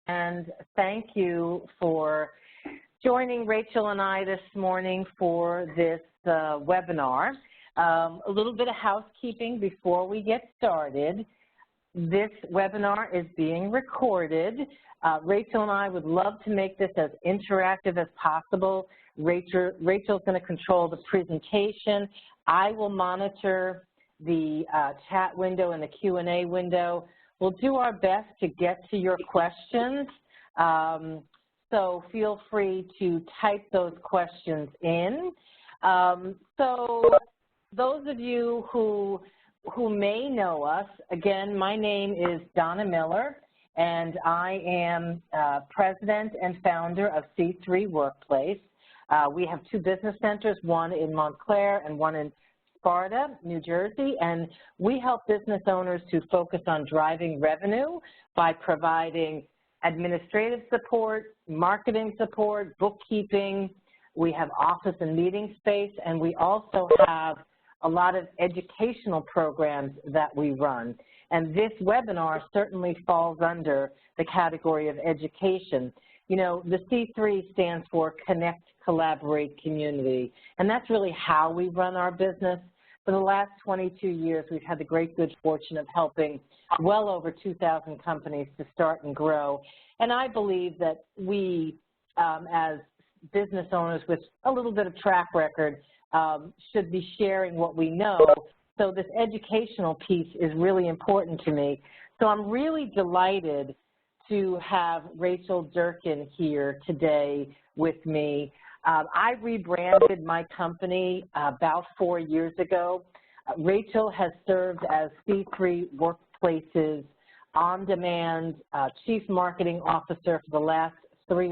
and thank you for joining Rachel and I this morning for this webinar. A little bit of housekeeping before we get started. This webinar is being recorded. Rachel and I would love to make this as interactive as possible. Rachel's going to control the presentation. I will monitor the chat window and the Q&A window. We'll do our best to get to your questions, so feel free to type those questions in. So those of you who may know us, again, my name is Donna Miller, and I am president and founder of C3 Workplace. We have two business centers, one in Montclair and one in Sparta, New Jersey, and we help business owners to focus on driving revenue by providing administrative support, marketing support, bookkeeping. We have office and meeting space, and we also have a lot of educational programs that we run. And this webinar certainly falls under the category of education. You know, the C3 stands for Connect, Collaborate, Community, and that's really how we run our business. For the last 22 years, we've had the great good fortune of helping well over 2,000 companies to start and grow. And I believe that we, as business owners with a little bit of track record, should be sharing what we know. So this educational piece is really important to me. So I'm really delighted to have Rachel Durkan here today with me. I rebranded my company about 4 years ago. Rachel has served as C3 Workplace's on-demand Chief Marketing Officer for the last 4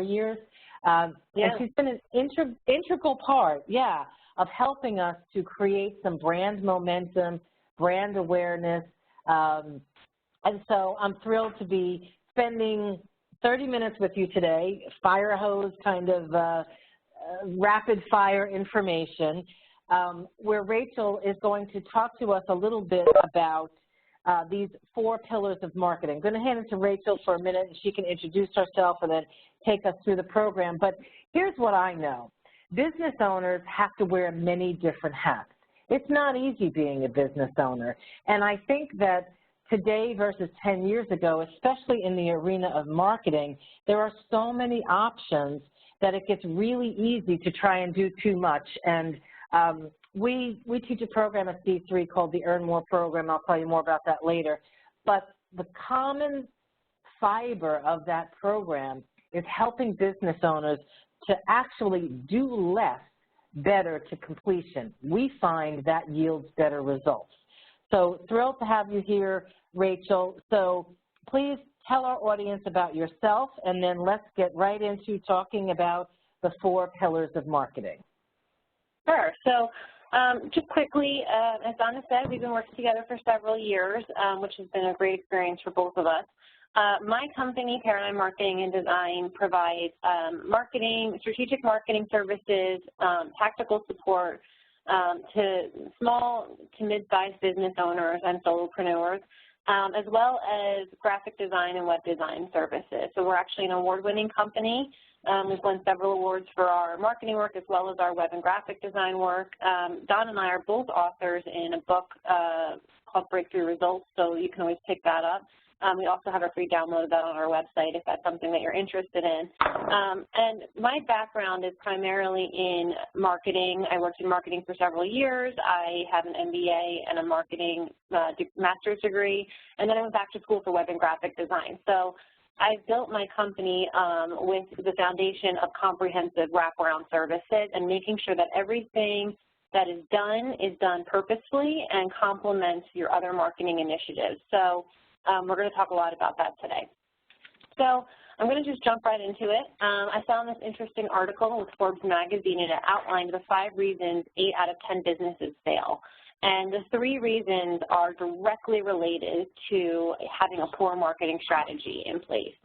years. And she's been an integral part, of helping us to create some brand momentum, brand awareness. And so I'm thrilled to be spending 30 minutes with you today, fire hose kind of rapid fire information, where Rachel is going to talk to us a little bit about these 4 pillars of marketing. I'm going to hand it to Rachel for a minute, and she can introduce herself and then take us through the program. But here's what I know. Business owners have to wear many different hats. It's not easy being a business owner. And I think that today versus 10 years ago, especially in the arena of marketing, there are so many options that it gets really easy to try and do too much. And we teach a program at C3 called the Earn More program. I'll tell you more about that later. But the common fiber of that program is helping business owners to actually do less better to completion. We find that yields better results. So thrilled to have you here, Rachel. So please tell our audience about yourself, and then let's get right into talking about the 4 pillars of marketing. Sure. So just quickly, as Donna said, we've been working together for several years, which has been a great experience for both of us. My company, Paradigm Marketing and Design, provides strategic marketing services, tactical support, to small to mid-sized business owners and solopreneurs, as well as graphic design and web design services. So we're actually an award-winning company. We've won several awards for our marketing work as well as our web and graphic design work. Don and I are both authors in a book called Breakthrough Results, so you can always pick that up. We also have a free download of that on our website if that's something that you're interested in. And my background is primarily in marketing. I worked in marketing for several years. I have an MBA and a marketing master's degree, and then I went back to school for web and graphic design. So I've built my company with the foundation of comprehensive wraparound services and making sure that everything that is done purposefully and complements your other marketing initiatives. So we're going to talk a lot about that today. So I'm going to just jump right into it. I found this interesting article with Forbes Magazine, and it outlined the 5 reasons 8 out of 10 businesses fail. And the 3 reasons are directly related to having a poor marketing strategy in place.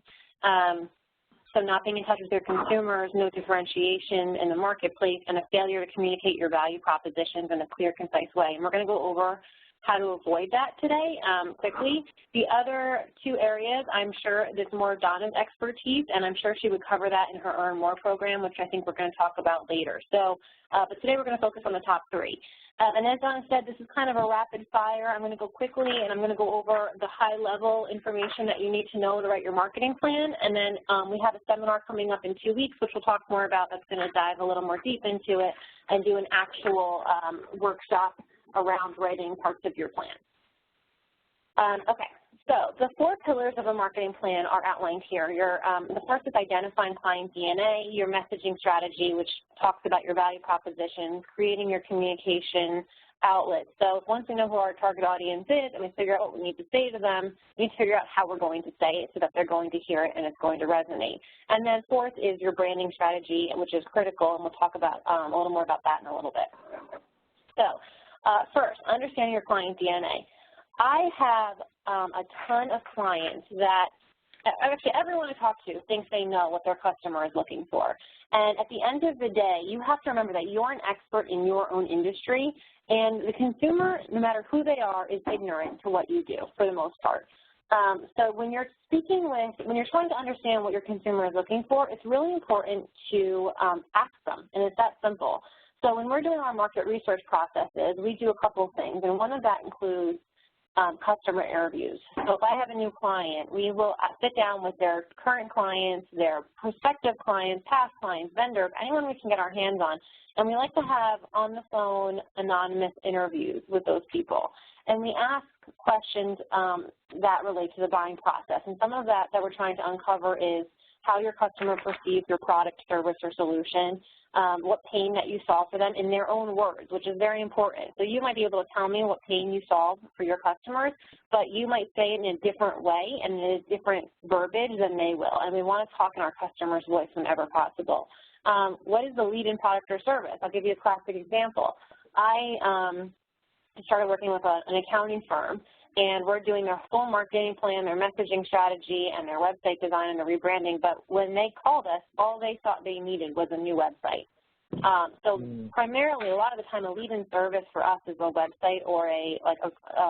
So not being in touch with your consumers, no differentiation in the marketplace, and a failure to communicate your value propositions in a clear, concise way. And we're going to go over how to avoid that today quickly. The other two areas, I'm sure this is more Donna's expertise, and I'm sure she would cover that in her Earn More program, which I think we're going to talk about later. So, but today we're going to focus on the top three. And as Donna said, this is kind of a rapid fire. I'm going to go quickly, and I'm going to go over the high-level information that you need to know to write your marketing plan. And then we have a seminar coming up in 2 weeks, which we'll talk more about. That's going to dive a little more deep into it and do an actual workshop around writing parts of your plan. Okay, so the 4 pillars of a marketing plan are outlined here. The first is identifying client DNA, your messaging strategy, which talks about your value proposition, creating your communication outlets. So once we know who our target audience is and we figure out what we need to say to them, we need to figure out how we're going to say it so that they're going to hear it and it's going to resonate. And then fourth is your branding strategy, which is critical, and we'll talk about a little more about that in a little bit. So first, understanding your client DNA. I have a ton of clients that, actually everyone I talk to thinks they know what their customer is looking for. And at the end of the day, you have to remember that you're an expert in your own industry, and the consumer, no matter who they are, is ignorant to what you do for the most part. So when you're when you're trying to understand what your consumer is looking for, it's really important to ask them, and it's that simple. So when we're doing our market research processes, we do a couple of things, and one of that includes customer interviews. So if I have a new client, we will sit down with their current clients, their prospective clients, past clients, vendors, anyone we can get our hands on, and we like to have on the phone anonymous interviews with those people. And we ask questions that relate to the buying process. And some of that we're trying to uncover is how your customer perceives your product, service, or solution, what pain that you solve for them in their own words, which is very important. So you might be able to tell me what pain you solve for your customers, but you might say it in a different way and in a different verbiage than they will. And we want to talk in our customer's voice whenever possible. What is the lead-in product or service? I'll give you a classic example. I started working with an accounting firm, and we're doing their full marketing plan, their messaging strategy, and their website design and the rebranding. But when they called us, all they thought they needed was a new website. So primarily, a lot of the time, a lead-in service for us is a website or a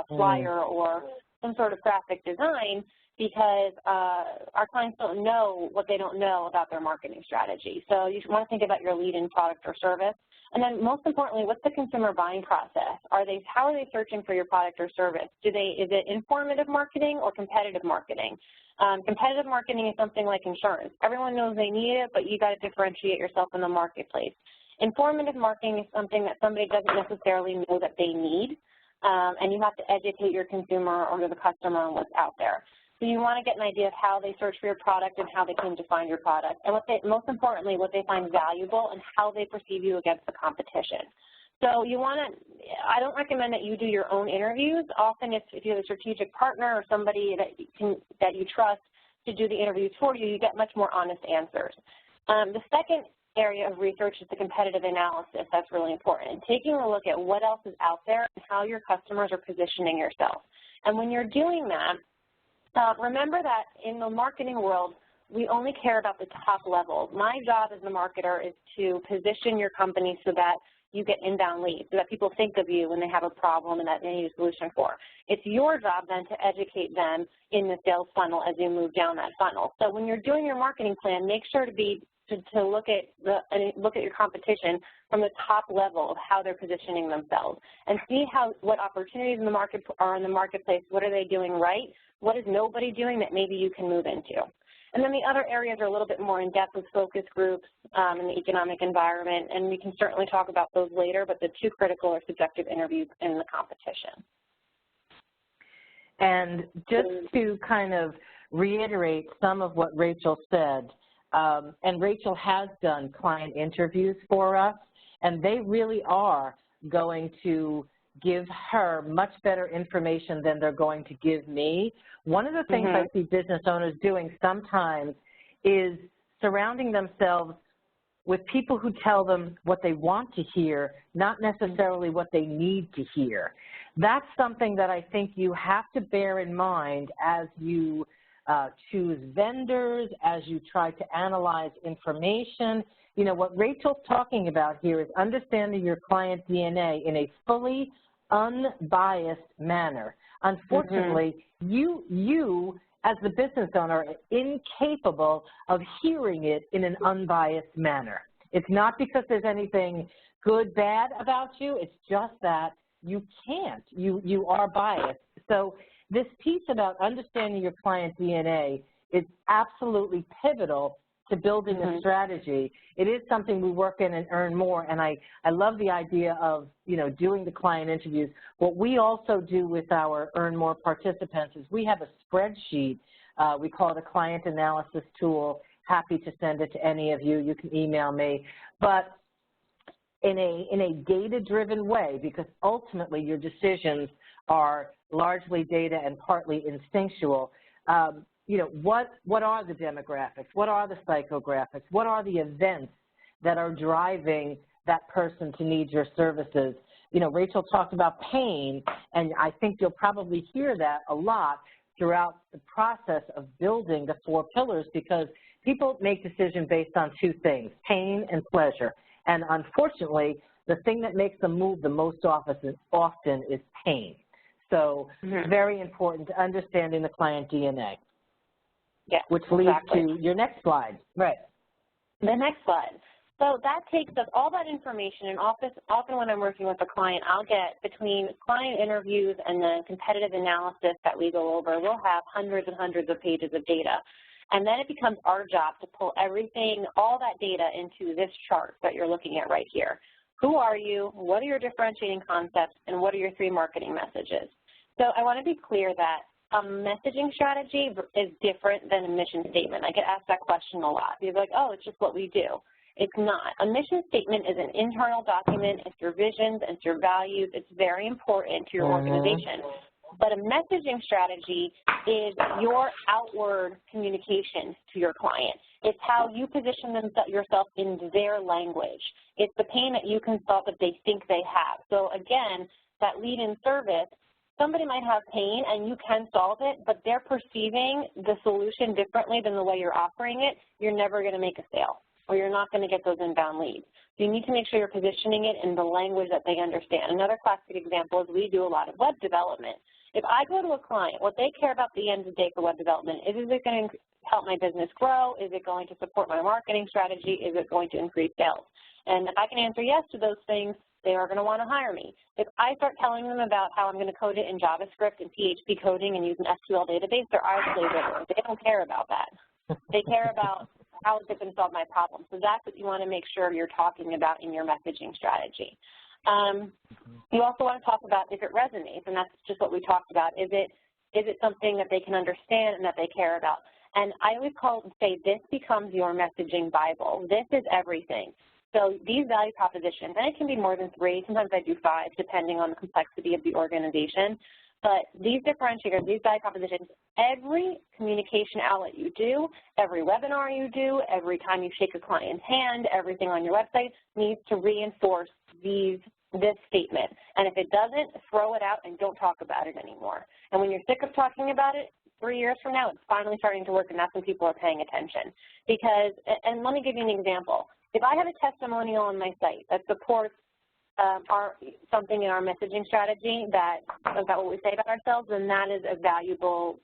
flyer or some sort of graphic design, because our clients don't know what they don't know about their marketing strategy. So you want to think about your lead-in product or service. And then most importantly, what's the consumer buying process? How are they searching for your product or service? Is it informative marketing or competitive marketing? Competitive marketing is something like insurance. Everyone knows they need it, but you got to differentiate yourself in the marketplace. Informative marketing is something that somebody doesn't necessarily know that they need, and you have to educate your consumer or the customer on what's out there. So you want to get an idea of how they search for your product and how they came to find your product, and most importantly, what they find valuable and how they perceive you against the competition. So you want to, I don't recommend that you do your own interviews. Often if you have a strategic partner or somebody that you trust to do the interviews for you, you get much more honest answers. The second area of research is the competitive analysis. That's really important. Taking a look at what else is out there and how your customers are positioning yourself. And when you're doing that, remember that in the marketing world, we only care about the top level. My job as the marketer is to position your company so that you get inbound leads, so that people think of you when they have a problem and that they need a solution for. It's your job then to educate them in the sales funnel as you move down that funnel. So when you're doing your marketing plan, make sure to look at your competition from the top level of how they're positioning themselves, and see what opportunities in the market are in the marketplace. What are they doing right? What is nobody doing that maybe you can move into? And then the other areas are a little bit more in depth with focus groups in the economic environment, and we can certainly talk about those later, but the two critical are subjective interviews and the competition. And just to kind of reiterate some of what Rachel said, and Rachel has done client interviews for us, and they really are going to give her much better information than they're going to give me. One of the things I see business owners doing sometimes is surrounding themselves with people who tell them what they want to hear, not necessarily what they need to hear. That's something that I think you have to bear in mind as you choose vendors, as you try to analyze information. You know, what Rachel's talking about here is understanding your client DNA in a fully unbiased manner. Unfortunately, you as the business owner are incapable of hearing it in an unbiased manner. It's not because there's anything good, bad about you. It's just that you can't. You are biased. So this piece about understanding your client DNA is absolutely pivotal to building a strategy. It is something we work in and earn more, and I love the idea of, doing the client interviews. What we also do with our Earn More participants is we have a spreadsheet. We call it a client analysis tool. Happy to send it to any of you. You can email me. But in a data-driven way, because ultimately your decisions are largely data and partly instinctual, what are the demographics? What are the psychographics? What are the events that are driving that person to need your services? Rachel talked about pain, and I think you'll probably hear that a lot throughout the process of building the 4 pillars, because people make decisions based on 2 things, pain and pleasure. And unfortunately, the thing that makes them move the most often is pain. So very important to understanding the client DNA. Yeah, which leads to your next slide. Right. The next slide. So that takes us all that information, and often when I'm working with a client, I'll get between client interviews and the competitive analysis that we go over, we'll have hundreds and hundreds of pages of data. And then it becomes our job to pull everything, all that data into this chart that you're looking at right here. Who are you? What are your differentiating concepts? And what are your 3 marketing messages? So I want to be clear that a messaging strategy is different than a mission statement. I get asked that question a lot. People are like, oh, it's just what we do. It's not. A mission statement is an internal document. It's your visions, it's your values. It's very important to your organization. But a messaging strategy is your outward communication to your client. It's how you position yourself in their language. It's the pain that you can solve that they think they have. So again, that lead-in service, somebody might have pain and you can solve it, but they're perceiving the solution differently than the way you're offering it. You're never going to make a sale, or you're not going to get those inbound leads. So you need to make sure you're positioning it in the language that they understand. Another classic example is we do a lot of web development. If I go to a client, what they care about at the end of the day for web development is it going to help my business grow? Is it going to support my marketing strategy? Is it going to increase sales? And if I can answer yes to those things, they are going to want to hire me. If I start telling them about how I'm going to code it in JavaScript and PHP coding and use an SQL database, their eyes glaze over. They don't care about that. They care about how is it going to solve my problem. So that's what you want to make sure you're talking about in your messaging strategy. You also want to talk about if it resonates, and that's just what we talked about. Is it something that they can understand and that they care about? And I always say this becomes your messaging Bible. This is everything. So these value propositions, and it can be more than 3, sometimes I do 5, depending on the complexity of the organization, but these differentiators, these value propositions, every communication outlet you do, every webinar you do, every time you shake a client's hand, everything on your website needs to reinforce this statement. And if it doesn't, throw it out and don't talk about it anymore. And when you're sick of talking about it, 3 years from now, it's finally starting to work, and that's when people are paying attention. Because, and let me give you an example. If I have a testimonial on my site that supports something in our messaging strategy about what we say about ourselves, then that is a valuable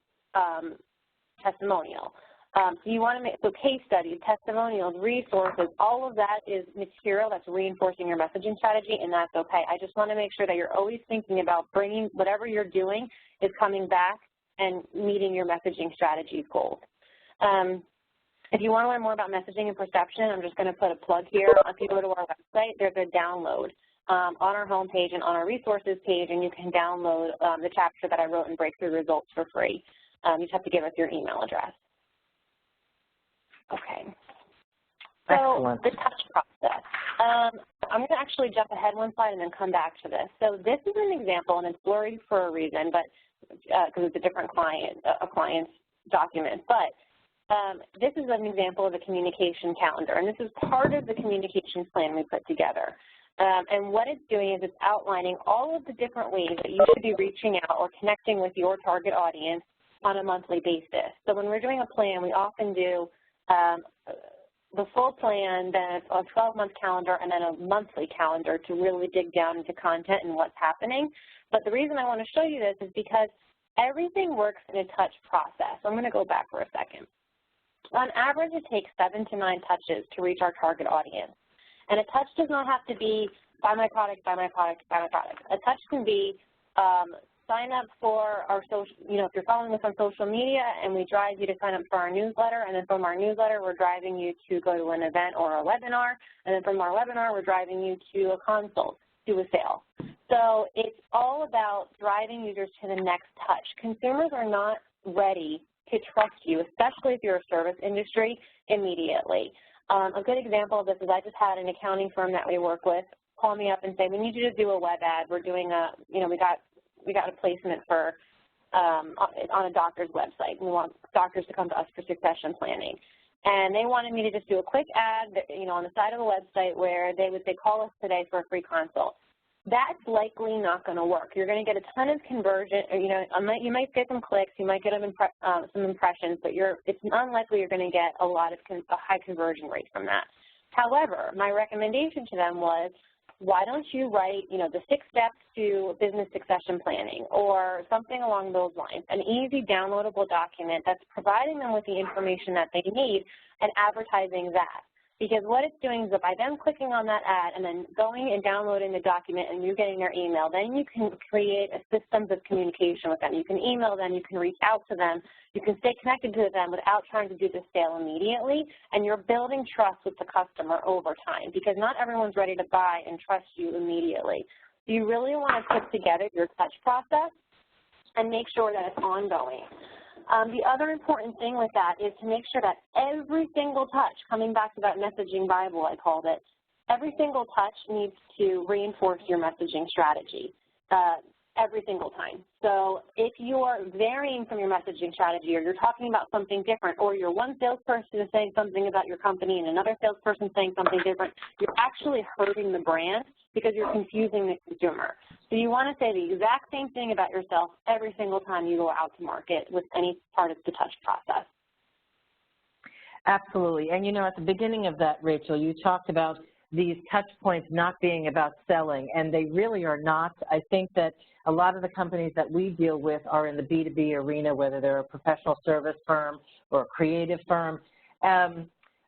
testimonial. So you want to make, so case studies, testimonials, resources, all of that is material that's reinforcing your messaging strategy, and that's okay. I just want to make sure that you're always thinking about bringing whatever you're doing is coming back and meeting your messaging strategy's goals. If you want to learn more about messaging and perception, I'm just going to put a plug here. If you go to our website, there's a download on our homepage and on our resources page, and you can download the chapter that I wrote in Breakthrough Results for free. You just have to give us your email address. Okay. So excellent. The touch process. I'm going to actually jump ahead one slide and then come back to this. So this is an example, and it's blurry for a reason, but because it's a different client's document. But this is an example of a communication calendar, and this is part of the communications plan we put together. And what it's doing is it's outlining all of the different ways that you should be reaching out or connecting with your target audience on a monthly basis. So when we're doing a plan, we often do the full plan, then a 12-month calendar, and then a monthly calendar to really dig down into content and what's happening. But the reason I want to show you this is because everything works in a touch process. I'm going to go back for a second. On average, it takes 7 to 9 touches to reach our target audience. And a touch does not have to be buy my product, buy my product, buy my product. A touch can be sign up for our social, if you're following us on social media and we drive you to sign up for our newsletter, and then from our newsletter we're driving you to go to an event or a webinar, and then from our webinar we're driving you to a consult, to a sale. So it's all about driving users to the next touch. Consumers are not ready to trust you, especially if you're a service industry, immediately. A good example of this is I just had an accounting firm that we work with call me up and say, we need you to do a web ad. We're doing a, we got a placement for on a doctor's website. We want doctors to come to us for succession planning. And they wanted me to just do a quick ad, on the side of the website where they would say, call us today for a free consult. That's likely not going to work. You're going to get a ton of conversion, you might get some clicks, you might get some impressions, but it's unlikely you're going to get a high conversion rate from that. However, my recommendation to them was, why don't you write, the 6 steps to business succession planning or something along those lines, an easy downloadable document that's providing them with the information that they need and advertising that. Because what it's doing is that by them clicking on that ad and then going and downloading the document and you getting their email, then you can create a systems of communication with them. You can email them, you can reach out to them, you can stay connected to them without trying to do the sale immediately, and you're building trust with the customer over time because not everyone's ready to buy and trust you immediately. So you really want to put together your touch process and make sure that it's ongoing. The other important thing with that is to make sure that every single touch, coming back to that messaging Bible I called it, every single touch needs to reinforce your messaging strategy every single time. So if you are varying from your messaging strategy or you're talking about something different or you're one salesperson is saying something about your company and another salesperson saying something different, you're actually hurting the brand because you're confusing the consumer. So you want to say the exact same thing about yourself every single time you go out to market with any part of the touch process. Absolutely. And, at the beginning of that, Rachel, you talked about these touch points not being about selling, and they really are not. I think that a lot of the companies that we deal with are in the B2B arena, whether they're a professional service firm or a creative firm.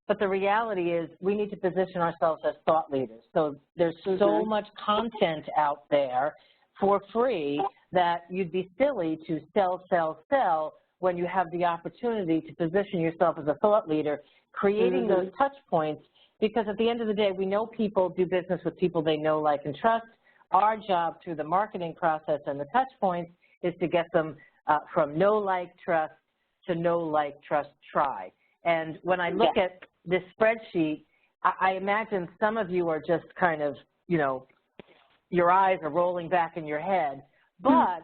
But the reality is we need to position ourselves as thought leaders. So there's so much content out there for free that you'd be silly to sell when you have the opportunity to position yourself as a thought leader, creating those touch points, because at the end of the day, we know people do business with people they know, like, and trust. Our job through the marketing process and the touch points is to get them from know, like, trust to know, like, trust, try. And when I look at this spreadsheet, I imagine some of you are just kind of, your eyes are rolling back in your head, but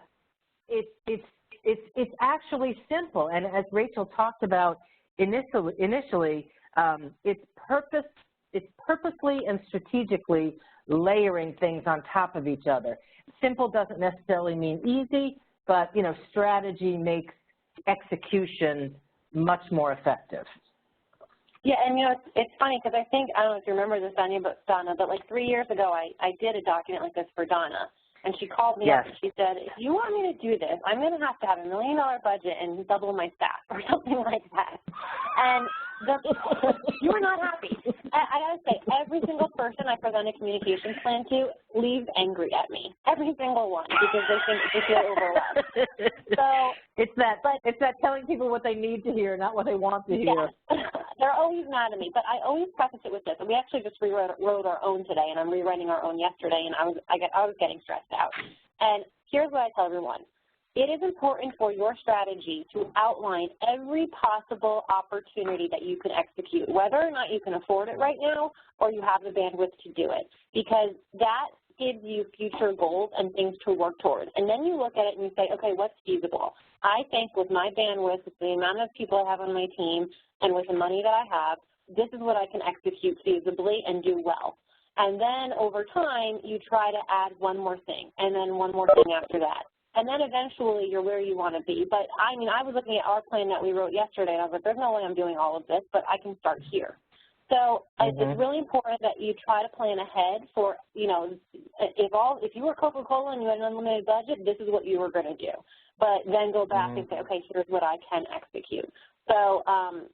it's actually simple. And as Rachel talked about initially, it's purposely and strategically layering things on top of each other. Simple doesn't necessarily mean easy, but strategy makes execution much more effective. Yeah, and it's funny because I don't know if you remember this, Donna, but like 3 years ago I did a document like this for Donna, and she called me up and she said, if you want me to do this, I'm going to have $1 million budget and double my staff or something like that. And you were not happy. I got to say, every single person I present a communications plan to leaves angry at me. Every single one, because they feel overwhelmed. So it's that telling people what they need to hear, not what they want to hear. Yes. They're always mad at me, but I always preface it with this. We actually just wrote our own today, and I'm rewriting our own yesterday, and I was getting stressed out. And here's what I tell everyone. It is important for your strategy to outline every possible opportunity that you can execute, whether or not you can afford it right now or you have the bandwidth to do it, because that gives you future goals and things to work towards. And then you look at it and you say, okay, what's feasible? I think with my bandwidth, with the amount of people I have on my team, and with the money that I have, this is what I can execute feasibly and do well. And then over time, you try to add one more thing, and then one more thing after that. And then eventually you're where you want to be. But I was looking at our plan that we wrote yesterday, and I was like, there's no way I'm doing all of this, but I can start here. So it's really important that you try to plan ahead for, you know, if you were Coca-Cola and you had an unlimited budget, this is what you were going to do. But then go back and say, okay, here's what I can execute. So,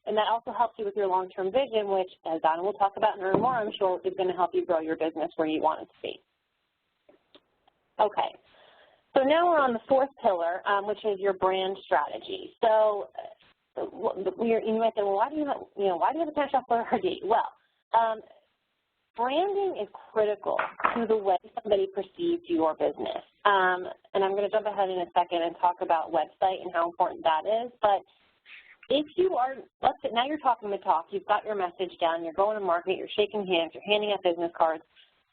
and that also helps you with your long-term vision, which, as Donna will talk about in her more, I'm sure is going to help you grow your business where you want it to be. Okay. So now we're on the fourth pillar, which is your brand strategy. So you might say, well, why do you have a cash offer RD? Well, branding is critical to the way somebody perceives your business. And I'm going to jump ahead in a second and talk about website and how important that is. But if you are, let's say now you're talking the talk, you've got your message down, you're going to market, you're shaking hands, you're handing out business cards,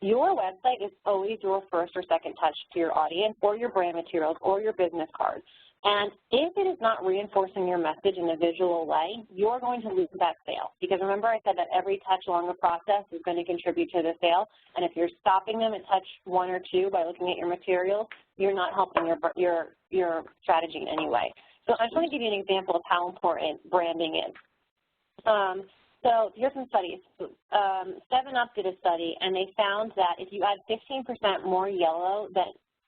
your website is always your first or second touch to your audience or your brand materials or your business cards. And if it is not reinforcing your message in a visual way, you're going to lose that sale. Because remember I said that every touch along the process is going to contribute to the sale. And if you're stopping them at touch 1 or 2 by looking at your materials, you're not helping your strategy in any way. So I just want to give you an example of how important branding is. So here's some studies. 7-Up did a study, and they found that if you add 15% more yellow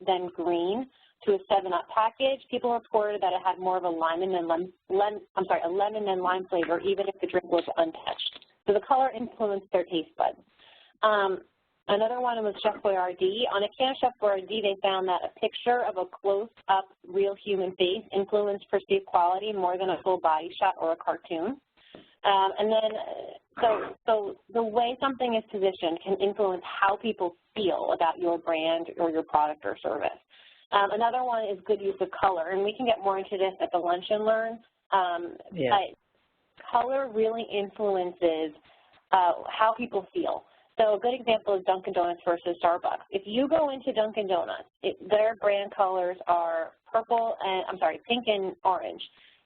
than green to a 7-Up package, people reported that it had more of a lemon than lime flavor, even if the drink was untouched. So the color influenced their taste buds. Another one was Chef Boyardee. On a can of Chef Boyardee, they found that a picture of a close-up real human face influenced perceived quality more than a full body shot or a cartoon. And then, so the way something is positioned can influence how people feel about your brand or your product or service. Another one is good use of color, and we can get more into this at the Lunch and Learn. But color really influences how people feel. So a good example is Dunkin' Donuts versus Starbucks. If you go into Dunkin' Donuts, their brand colors are pink and orange.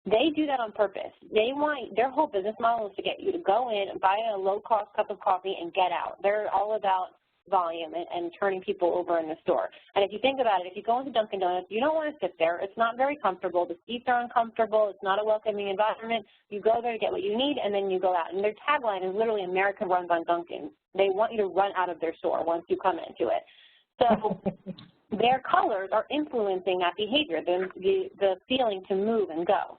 They do that on purpose. Their whole business model is to get you to go in, buy a low-cost cup of coffee, and get out. They're all about volume and turning people over in the store. And if you think about it, if you go into Dunkin' Donuts, you don't want to sit there. It's not very comfortable. The seats are uncomfortable. It's not a welcoming environment. You go there to get what you need, and then you go out. And their tagline is literally America runs on Dunkin'. They want you to run out of their store once you come into it. So their colors are influencing that behavior, the feeling to move and go.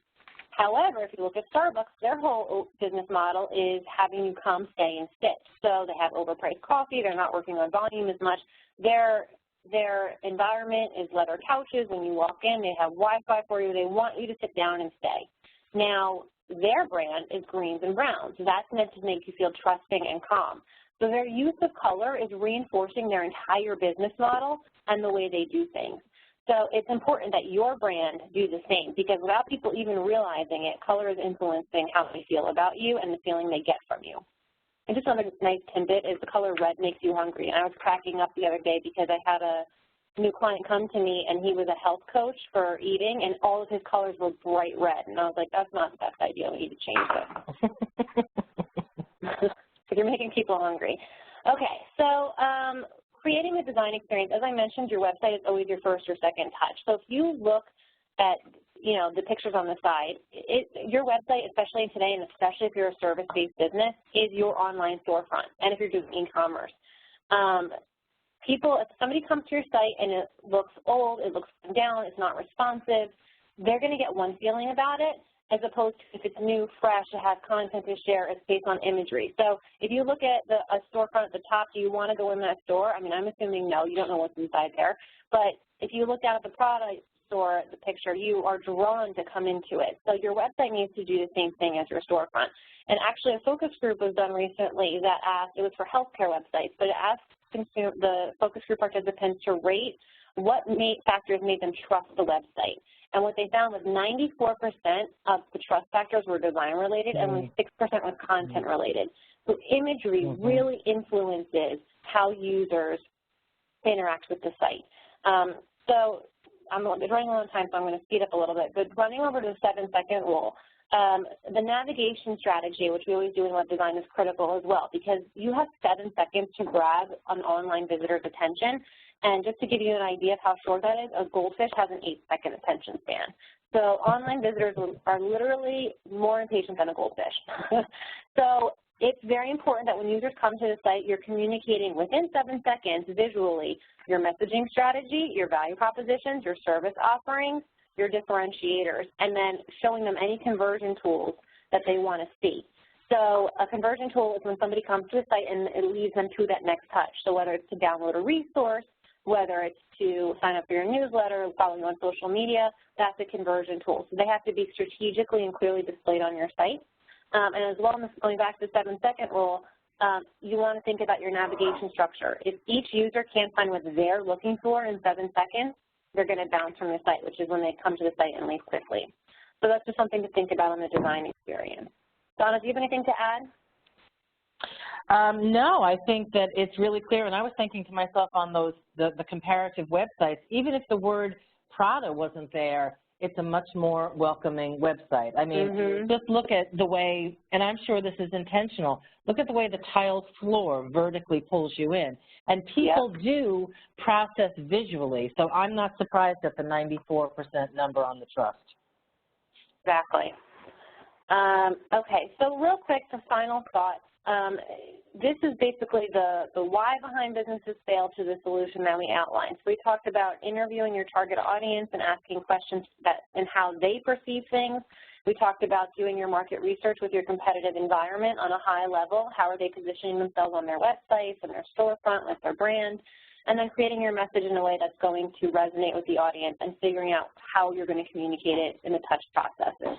However, if you look at Starbucks, their whole business model is having you come, stay, and sit. So they have overpriced coffee. They're not working on volume as much. Their environment is leather couches. When you walk in, they have Wi-Fi for you. They want you to sit down and stay. Now, their brand is greens and browns. That's meant to make you feel trusting and calm. So their use of color is reinforcing their entire business model and the way they do things. So it's important that your brand do the same, because without people even realizing it, color is influencing how they feel about you and the feeling they get from you. And just another nice tidbit is the color red makes you hungry. And I was cracking up the other day because I had a new client come to me, and he was a health coach for eating, and all of his colors were bright red. And I was like, that's not the best idea. We need to change this. So you're making people hungry. Okay, so creating a design experience, as I mentioned, your website is always your first or second touch. So if you look at, the pictures on the side, your website, especially today, and especially if you're a service-based business, is your online storefront, and if you're doing e-commerce. If somebody comes to your site and it looks old, it looks down, it's not responsive, they're going to get one feeling about it, as opposed to if it's new, fresh, it has content to share, it's based on imagery. So if you look at a storefront at the top, do you want to go in that store? I mean, I'm assuming no, you don't know what's inside there. But if you look down at the product store, the picture, you are drawn to come into it. So your website needs to do the same thing as your storefront. And actually a focus group was done recently that asked, it was for healthcare websites, but it asked the focus group participants to rate what factors made them trust the website. And what they found was 94% of the trust factors were design-related and only 6% was content-related. So imagery really influences how users interact with the site. So I'm running a long time, so I'm going to speed up a little bit. But running over to the 7-second rule, the navigation strategy, which we always do in web design, is critical as well, because you have 7 seconds to grab an online visitor's attention. And just to give you an idea of how short that is, a goldfish has an 8-second attention span. So online visitors are literally more impatient than a goldfish. So it's very important that when users come to the site, you're communicating within 7 seconds visually your messaging strategy, your value propositions, your service offerings, your differentiators, and then showing them any conversion tools that they want to see. So a conversion tool is when somebody comes to the site and it leads them to that next touch. So whether it's to download a resource, whether it's to sign up for your newsletter, follow you on social media, that's a conversion tool. So they have to be strategically and clearly displayed on your site. And as well, going back to the 7-second rule, you want to think about your navigation structure. If each user can't find what they're looking for in 7 seconds, they're going to bounce from the site, which is when they come to the site and leave quickly. So that's just something to think about in the design experience. Donna, do you have anything to add? No, I think that it's really clear, and I was thinking to myself on those the comparative websites, even if the word Prada wasn't there, it's a much more welcoming website. I mean, just look at the way, and I'm sure this is intentional, look at the way the tiled floor vertically pulls you in. And people do process visually, so I'm not surprised at the 94% number on the trust. Exactly. Okay, so real quick, the final thoughts. This is basically the why behind businesses fail to the solution that we outlined. So we talked about interviewing your target audience and asking questions and how they perceive things. We talked about doing your market research with your competitive environment on a high level. How are they positioning themselves on their websites and their storefront with their brand? And then creating your message in a way that's going to resonate with the audience and figuring out how you're going to communicate it in the touch processes.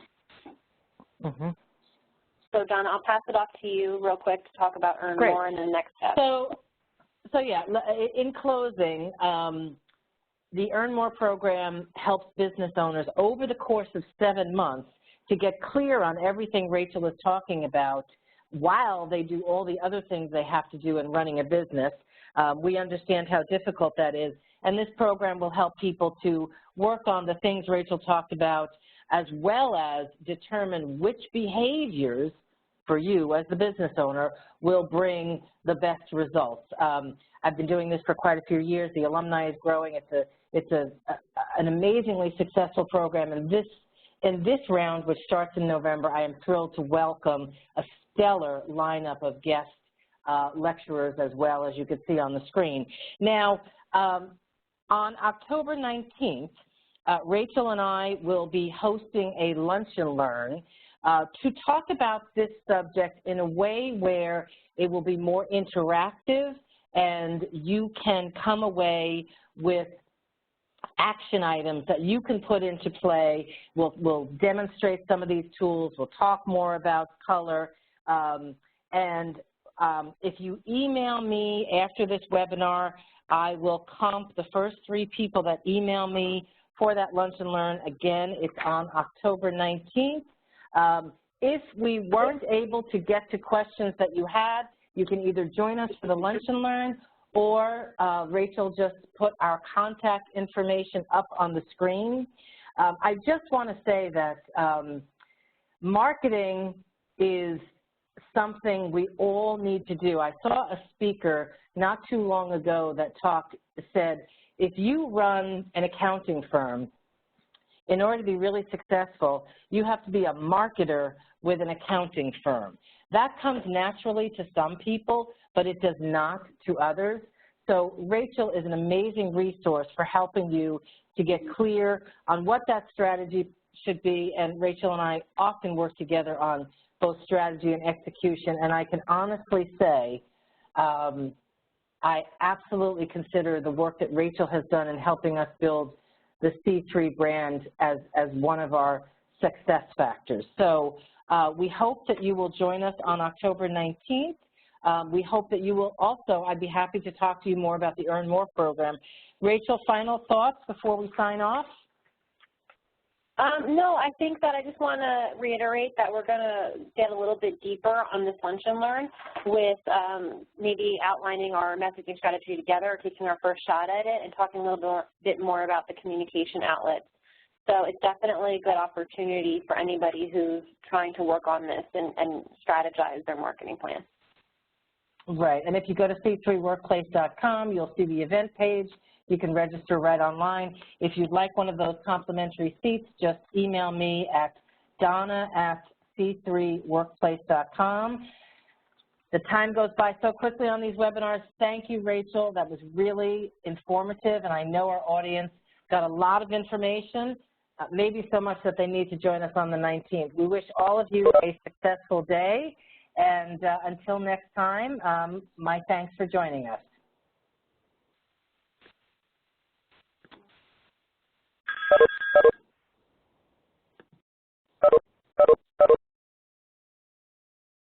So, Donna, I'll pass it off to you real quick to talk about Earn More and the next step. So yeah, in closing, the Earn More program helps business owners over the course of 7 months to get clear on everything Rachel is talking about while they do all the other things they have to do in running a business. We understand how difficult that is, and this program will help people to work on the things Rachel talked about, as well as determine which behaviors for you as the business owner will bring the best results. I've been doing this for quite a few years. The alumni is growing. It's an amazingly successful program. And in this round, which starts in November, I am thrilled to welcome a stellar lineup of guest lecturers as well, as you can see on the screen. Now, on October 19th, Rachel and I will be hosting a lunch and learn to talk about this subject in a way where it will be more interactive and you can come away with action items that you can put into play. We'll demonstrate some of these tools. We'll talk more about color. If you email me after this webinar, I will comp the first 3 people that email me for that lunch and learn. Again, it's on October 19th. If we weren't able to get to questions that you had, you can either join us for the lunch and learn, or Rachel just put our contact information up on the screen. I just want to say that marketing is something we all need to do. I saw a speaker not too long ago that said, if you run an accounting firm, in order to be really successful, you have to be a marketer with an accounting firm. That comes naturally to some people, but it does not to others. So Rachel is an amazing resource for helping you to get clear on what that strategy should be, and Rachel and I often work together on both strategy and execution, and I can honestly say I absolutely consider the work that Rachel has done in helping us build the C3 brand as one of our success factors. So we hope that you will join us on October 19th. We hope that you will also, I'd be happy to talk to you more about the Earn More program. Rachel, final thoughts before we sign off? No, I think that I just want to reiterate that we're going to get a little bit deeper on this lunch and learn with maybe outlining our messaging strategy together, taking our first shot at it, and talking a little bit more about the communication outlets. So it's definitely a good opportunity for anybody who's trying to work on this and strategize their marketing plan. Right, and if you go to c3workplace.com, you'll see the event page. You can register right online. If you'd like one of those complimentary seats, just email me at Donna@c3workplace.com. The time goes by so quickly on these webinars. Thank you, Rachel. That was really informative, and I know our audience got a lot of information, maybe so much that they need to join us on the 19th. We wish all of you a successful day, and until next time, my thanks for joining us.